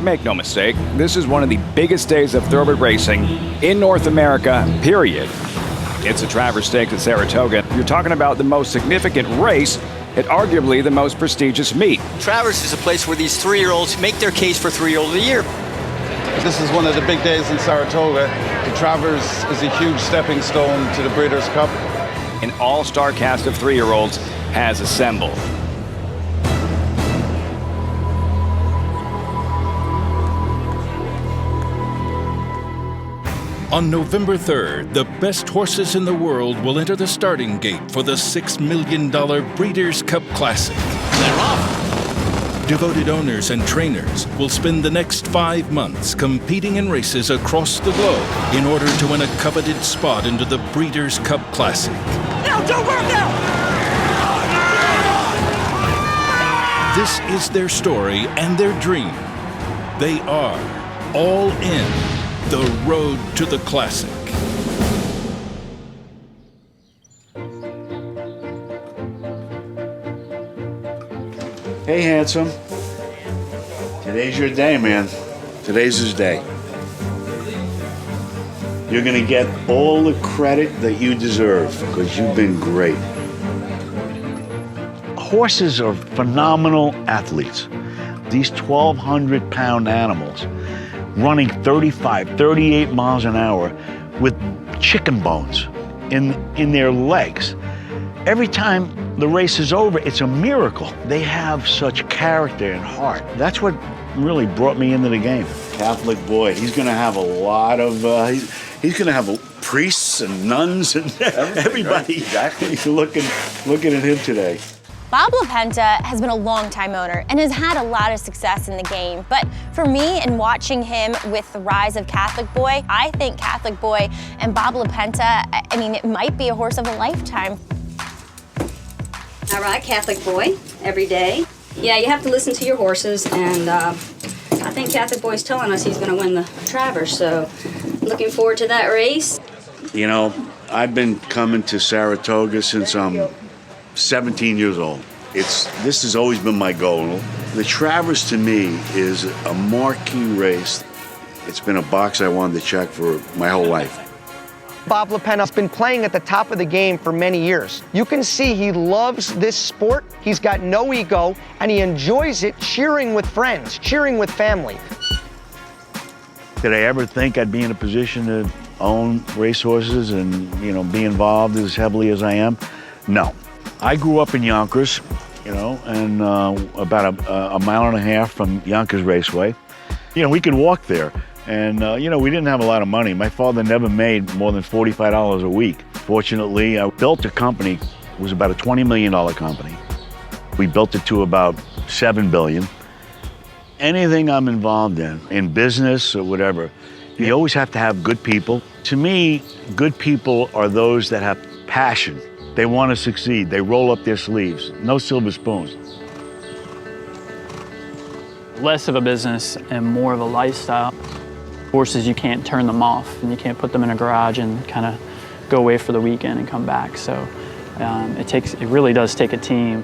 Make no mistake, this is one of the biggest days of thoroughbred racing in North America, period. It's the Travers Stakes at Saratoga. You're talking about the most significant race at arguably the most prestigious meet. Travers is a place where these three-year-olds make their case for three-year-old of the year. This is one of the big days in Saratoga. The Travers is a huge stepping stone to the Breeders' Cup. An all-star cast of three-year-olds has assembled. On November 3rd, the best horses in the world will enter the starting gate for the $6 million Breeders' Cup Classic. They're off. Devoted owners and trainers will spend the next 5 months competing in races across the globe in order to win a coveted spot into the Breeders' Cup Classic. Now, don't run now! This is their story and their dream. They are all in. The road to the Classic. Hey, handsome. Today's your day, man. Today's his day. You're gonna get all the credit that you deserve because you've been great. Horses are phenomenal athletes. These 1,200-pound animals running 35, 38 miles an hour with chicken bones in their legs. Every time the race is over, it's a miracle. They have such character and heart. That's what really brought me into the game. Catholic boy, he's gonna have a lot of, he's gonna have priests and nuns and everybody. Right? Exactly. looking at him today. Bob LaPenta has been a long-time owner and has had a lot of success in the game. But for me, in watching him with the rise of Catholic Boy, I think Catholic Boy and Bob LaPenta, I mean, it might be a horse of a lifetime. I ride Catholic Boy every day. Yeah, you have to listen to your horses, and I think Catholic Boy's telling us he's going to win the Travers, so looking forward to that race. You know, I've been coming to Saratoga since I'm 17 years old. This has always been my goal. The Travers to me is a marquee race. It's been a box I wanted to check for my whole life. Bob LaPenta's been playing at the top of the game for many years. You can see he loves this sport. He's got no ego, and he enjoys it cheering with friends, cheering with family. Did I ever think I'd be in a position to own racehorses and, you know, be involved as heavily as I am? No. I grew up in Yonkers, you know, and about a mile and a half from Yonkers Raceway. You know, we could walk there. And, you know, we didn't have a lot of money. My father never made more than $45 a week. Fortunately, I built a company. It was about a $20 million company. We built it to about $7 billion. Anything I'm involved in business or whatever, you always have to have good people. To me, good people are those that have passion. They want to succeed. They roll up their sleeves. No silver spoons. Less of a business and more of a lifestyle. Horses, you can't turn them off, and you can't put them in a garage and kind of go away for the weekend and come back. So it really does take a team.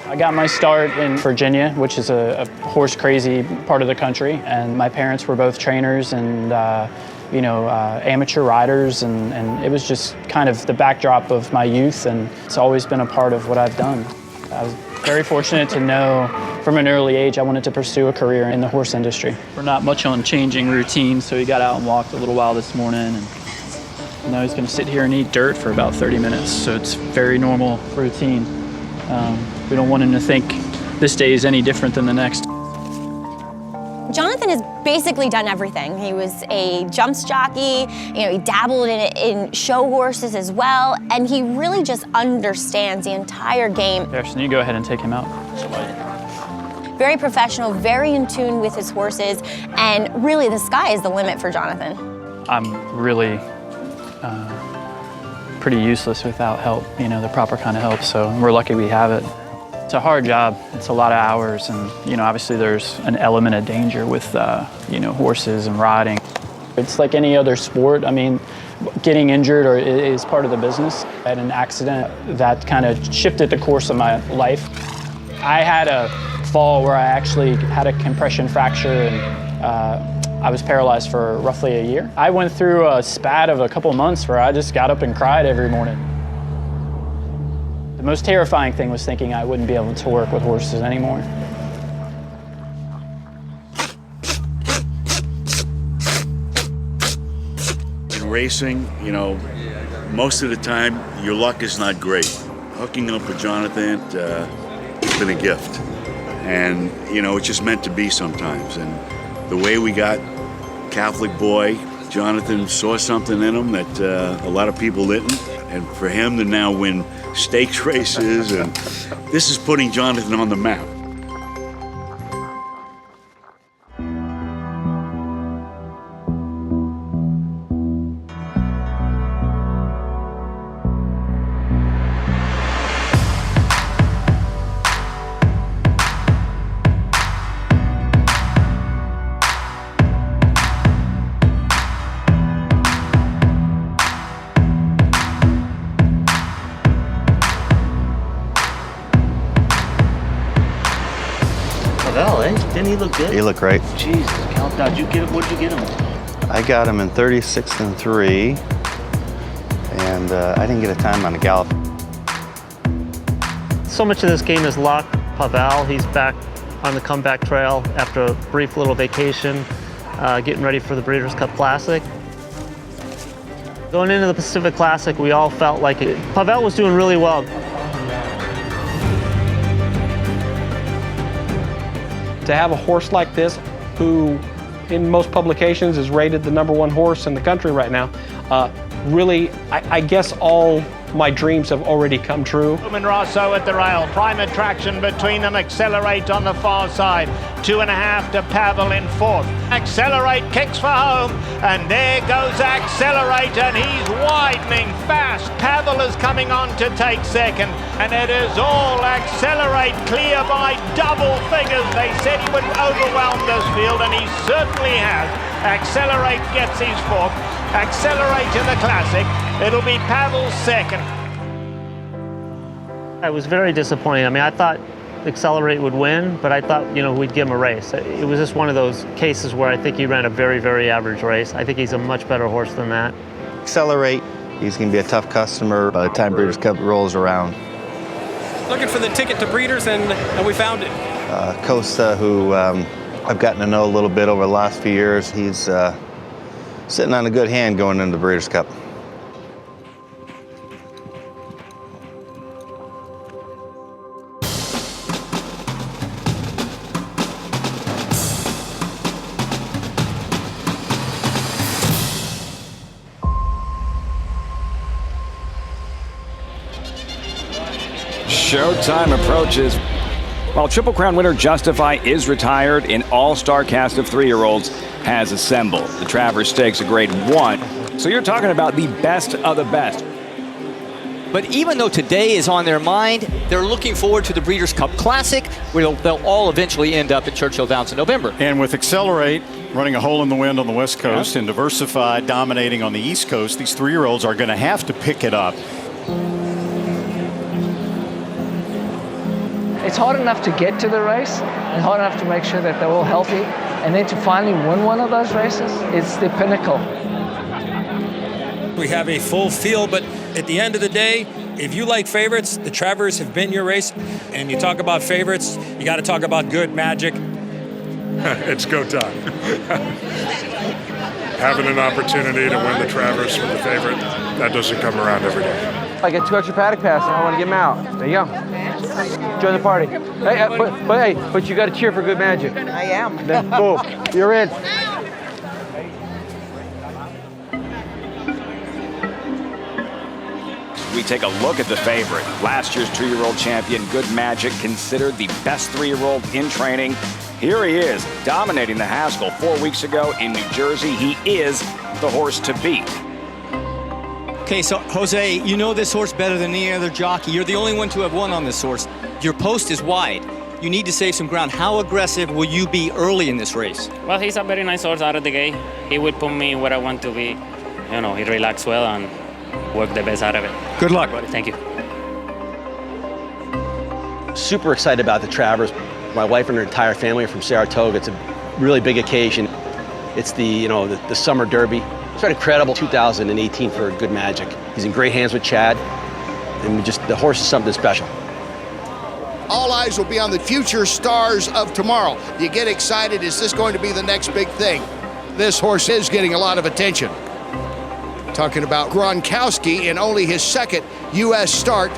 I got my start in Virginia, which is a horse-crazy part of the country, and my parents were both trainers and you know, amateur riders, and it was just kind of the backdrop of my youth, and it's always been a part of what I've done. I was very fortunate to know from an early age I wanted to pursue a career in the horse industry. We're not much on changing routines, so he got out and walked a little while this morning, and now he's gonna sit here and eat dirt for about 30 minutes, so it's very normal routine. We don't want him to think this day is any different than the next. Jonathan has basically done everything. He was a jumps jockey, you know, he dabbled in show horses as well, and he really just understands the entire game. Harrison, you go ahead and take him out. Very professional, very in tune with his horses, and really the sky is the limit for Jonathan. I'm really pretty useless without help, you know, the proper kind of help, so we're lucky we have it. It's a hard job. It's a lot of hours, and obviously there's an element of danger with horses and riding. It's like any other sport. I mean, getting injured is part of the business. I had an accident that kind of shifted the course of my life. I had a fall where I actually had a compression fracture, and I was paralyzed for roughly a year. I went through a spat of a couple months where I just got up and cried every morning. The most terrifying thing was thinking I wouldn't be able to work with horses anymore. In racing, most of the time, your luck is not great. Hooking up with Jonathan, it's been a gift. And, it's just meant to be sometimes. And the way we got Catholic boy, Jonathan saw something in him that a lot of people didn't. And for him to now win stakes races, and this is putting Jonathan on the map. Pavel, eh? Didn't he look good? He looked great. Jesus, count down. Did you get him? What did you get him? I got him in 36 and 3, and I didn't get a time on the gallop. So much of this game is luck. Pavel, he's back on the comeback trail after a brief little vacation, getting ready for the Breeders' Cup Classic. Going into the Pacific Classic, we all felt like Pavel was doing really well. To have a horse like this, who in most publications is rated the #1 horse in the country right now, really, I guess all my dreams have already come true. Rosso at the rail, prime attraction between them, Accelerate on the far side, 2.5 to Pavel in 4th. Accelerate kicks for home, and there goes Accelerate, and he's widening fast. Pavel is coming on to take 2nd, and it is all Accelerate clear by double figures. They said he would overwhelm this field, and he certainly has. Accelerate gets his 4th. Accelerate in the Classic. It'll be Pavel's 2nd. I was very disappointed. I mean, I thought Accelerate would win, but I thought, we'd give him a race. It was just one of those cases where I think he ran a very, very average race. I think he's a much better horse than that. Accelerate, he's going to be a tough customer by the time Breeders' Cup rolls around. Looking for the ticket to Breeders, and we found it. Costa, who I've gotten to know a little bit over the last few years, he's sitting on a good hand going into the Breeders' Cup. Showtime approaches. While Triple Crown winner Justify is retired, an all-star cast of 3-year-olds has assembled. The Travers Stakes, a Grade 1. So you're talking about the best of the best. But even though today is on their mind, they're looking forward to the Breeders' Cup Classic, where they'll all eventually end up at Churchill Downs in November. And with Accelerate running a hole in the wind on the West Coast and Diversify dominating on the East Coast, these 3-year-olds are going to have to pick it up. It's hard enough to get to the race and hard enough to make sure that they're all healthy. And then to finally win one of those races, it's the pinnacle. We have a full field, but at the end of the day, if you like favorites, the Travers have been your race. And you talk about favorites, you got to talk about good magic. It's go time. Having an opportunity to win the Travers with the favorite, that doesn't come around every day. I get 2 extra paddock passes and I want to get them out. There you go. Join the party. Hey, but you got to cheer for good magic. I am. Then boom, you're in. We take a look at the favorite. Last year's 2-year-old champion, Good Magic, considered the best 3-year-old in training. Here he is, dominating the Haskell 4 weeks ago in New Jersey. He is the horse to beat. Okay, so Jose, you know this horse better than any other jockey. You're the only one to have won on this horse. Your post is wide. You need to save some ground. How aggressive will you be early in this race? Well, he's a very nice horse out of the gate. He will put me where I want to be. You know, he relaxed well and worked the best out of it. Good luck, buddy. Thank you. Super excited about the Travers. My wife and her entire family are from Saratoga. It's a really big occasion. It's the Summer Derby. It's an incredible 2018 for Good Magic. He's in great hands with Chad, and the horse is something special. All eyes will be on the future stars of tomorrow. You get excited, is this going to be the next big thing? This horse is getting a lot of attention. Talking about Gronkowski in only his second U.S. start,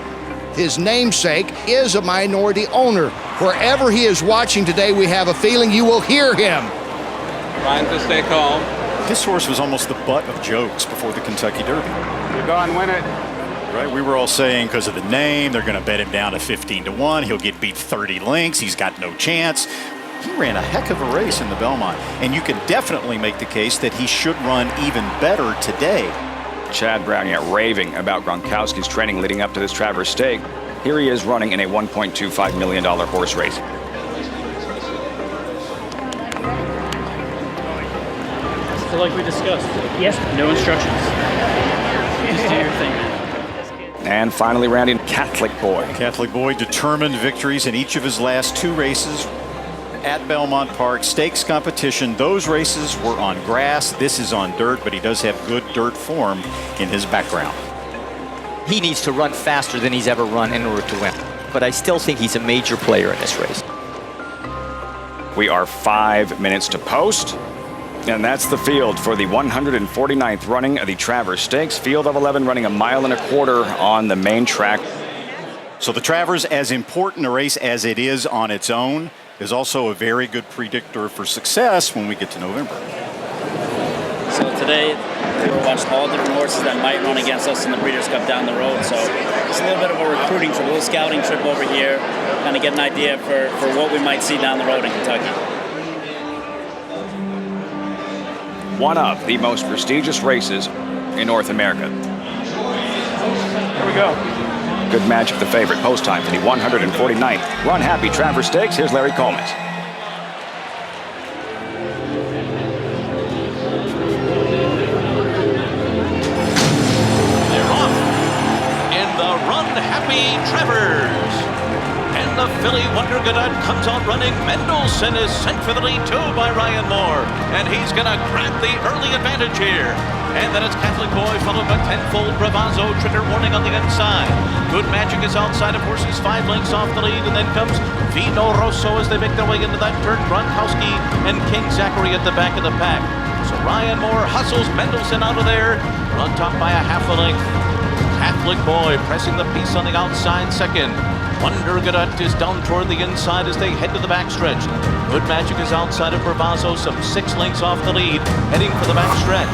his namesake is a minority owner. Wherever he is watching today, we have a feeling you will hear him. Trying to stay calm. This horse was almost the butt of jokes before the Kentucky Derby. You go and win it. Right, we were all saying because of the name, they're going to bet him down to 15-1. He'll get beat 30 lengths. He's got no chance. He ran a heck of a race in the Belmont, and you can definitely make the case that he should run even better today. Chad Browning raving about Gronkowski's training leading up to this Travers stake. Here he is running in a $1.25 million horse race. So like we discussed, yes, no instructions. Just do your thing, man. And finally, Randy, Catholic Boy. Catholic Boy determined victories in each of his last two races at Belmont Park. Stakes competition, those races were on grass. This is on dirt, but he does have good dirt form in his background. He needs to run faster than he's ever run in order to win. But I still think he's a major player in this race. We are 5 minutes to post. And that's the field for the 149th running of the Travers Stakes. Field of 11 running 1.25 miles on the main track. So the Travers, as important a race as it is on its own, is also a very good predictor for success when we get to November. So today, we watched all different horses that might run against us in the Breeders' Cup down the road. So it's a little bit of a recruiting trip, a little scouting trip over here, kind of get an idea for what we might see down the road in Kentucky. One of the most prestigious races in North America. Here we go. Good Magic, the favorite. Post time for the 149th Run Happy Travers Stakes. Here's Larry Coleman. They're off in the Run Happy Travers. And the filly Wonder Godot comes out running. Mendelssohn is sent for the lead too by Ryan Moore. And he's going to grab the early advantage here. And then it's Catholic Boy followed by tenfold Bravazo. Trigger warning on the inside. Good Magic is outside of horses 5 lengths off the lead. And then comes Vino Rosso as they make their way into that turn. Gronkowski and King Zachary at the back of the pack. So Ryan Moore hustles Mendelssohn out of there. On top by a half a length. Catholic Boy pressing the piece on the outside second. Wonder Godot is down toward the inside as they head to the backstretch. Good Magic is outside of Bravazo, some 6 lengths off the lead, heading for the backstretch.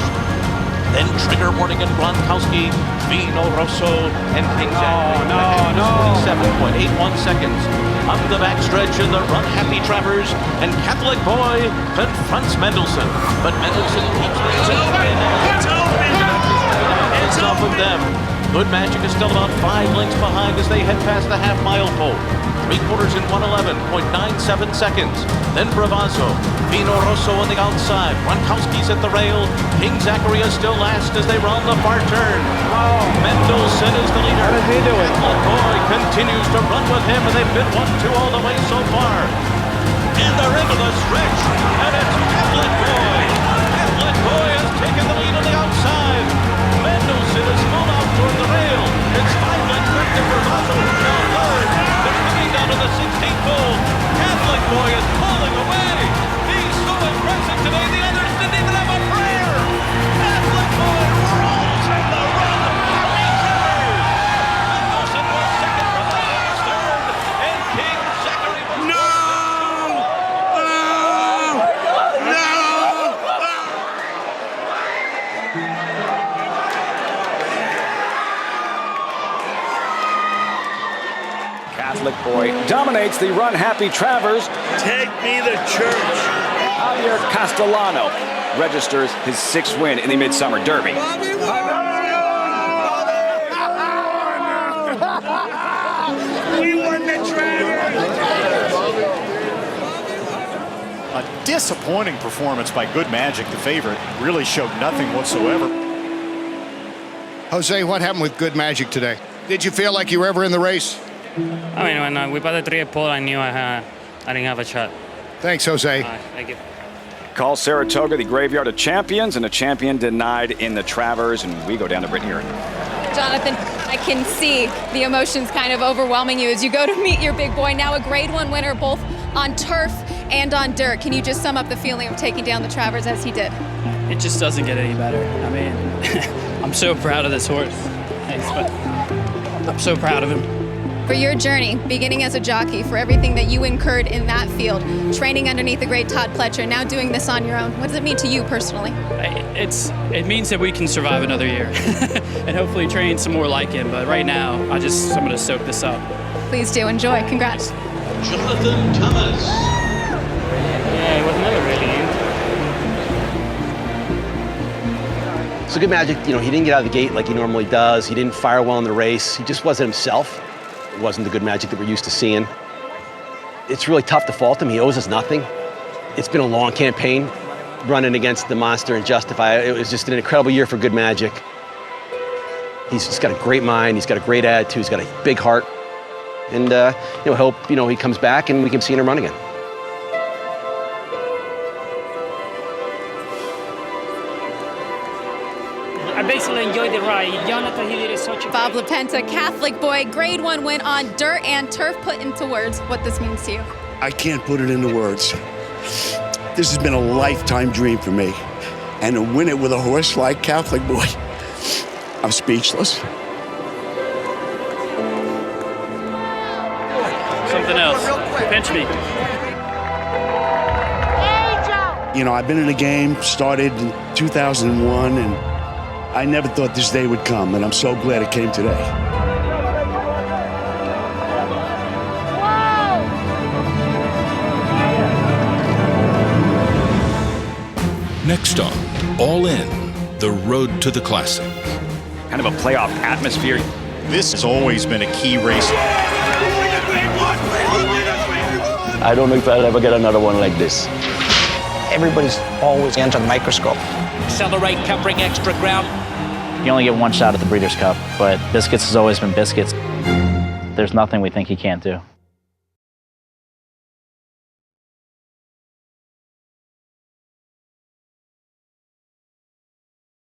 Then Trigger Warning and Gronkowski, Vino Rosso, and King Zachary. 27.81 seconds. Up the backstretch in the Run Happy Travers, and Catholic Boy confronts Mendelssohn. But Mendelssohn keeps the lead. It's off of them. Good Magic is still about 5 lengths behind as they head past the half-mile pole. 3/4 in 1:11.97 seconds. Then Bravazo, Vino Rosso on the outside. Gronkowski's at the rail. King Zachary is still last as they round the far turn. Mendelssohn is the leader. How does he do it? Catholic Boy continues to run with him, and they've been 1-2 all the way so far. And they're into the stretch, and it's Catholic Boy. Catholic Boy has taken the lead on the outside. Mendelssohn is full out toward the rail. It's 5 lengths back to Bravazo, who's now third. They're coming down to the 16th hole. Catholic Boy is pulling away. He's so impressive today, the others didn't even have a prayer. Catholic Boy rolls in the Run Happy Travers. Mendelssohn was second, Bravazo was third, and King Zachary was Catholic Boy dominates the Run Happy Travers. Take me to church. Javier Castellano registers his 6th win in the Midsummer Derby. Disappointing performance by Good Magic, the favorite. Really showed nothing whatsoever. Jose, what happened with Good Magic today? Did you feel like you were ever in the race? I mean, when we passed the 3 pole, I knew I didn't have a shot. Thanks, Jose. Thank you. Call Saratoga the graveyard of champions, and a champion denied in the Travers. And we go down to Brittany Earn. Jonathan, I can see the emotions kind of overwhelming you as you go to meet your big boy. Now a Grade 1 winner both on turf and on dirt. Can you just sum up the feeling of taking down the Travers as he did? It just doesn't get any better. I mean, I'm so proud of this horse. Thanks, but I'm so proud of him. For your journey, beginning as a jockey, for everything that you incurred in that field, training underneath the great Todd Pletcher, now doing this on your own, what does it mean to you personally? It means that we can survive another year and hopefully train some more like him. But right now, I'm going to soak this up. Please do. Enjoy. Congrats. Jonathan Thomas. Yeah, it was never really. So Good Magic, he didn't get out of the gate like he normally does. He didn't fire well in the race. He just wasn't himself. It wasn't the Good Magic that we're used to seeing. It's really tough to fault him. He owes us nothing. It's been a long campaign running against the monster and Justify. It was just an incredible year for Good Magic. He's just got a great mind. He's got a great attitude. He's got a big heart. And hope he comes back and we can see him run again. I basically enjoyed the ride. Jonathan, he did such a Bob LaPenta, Catholic boy, Grade 1 win on dirt and turf. Put into words what this means to you. I can't put it into words. This has been a lifetime dream for me. And to win it with a horse like Catholic boy, I'm speechless. Something else. Pinch me. I've been in the game, started in 2001, and I never thought this day would come, and I'm so glad it came today. Next on All In, the road to the Classic. Kind of a playoff atmosphere. This has always been a key race. I don't know if I'll ever get another one like this. Everybody's always under the microscope. Accelerate, covering extra ground. You only get one shot at the Breeders' Cup, but Biscuits has always been Biscuits. There's nothing we think he can't do.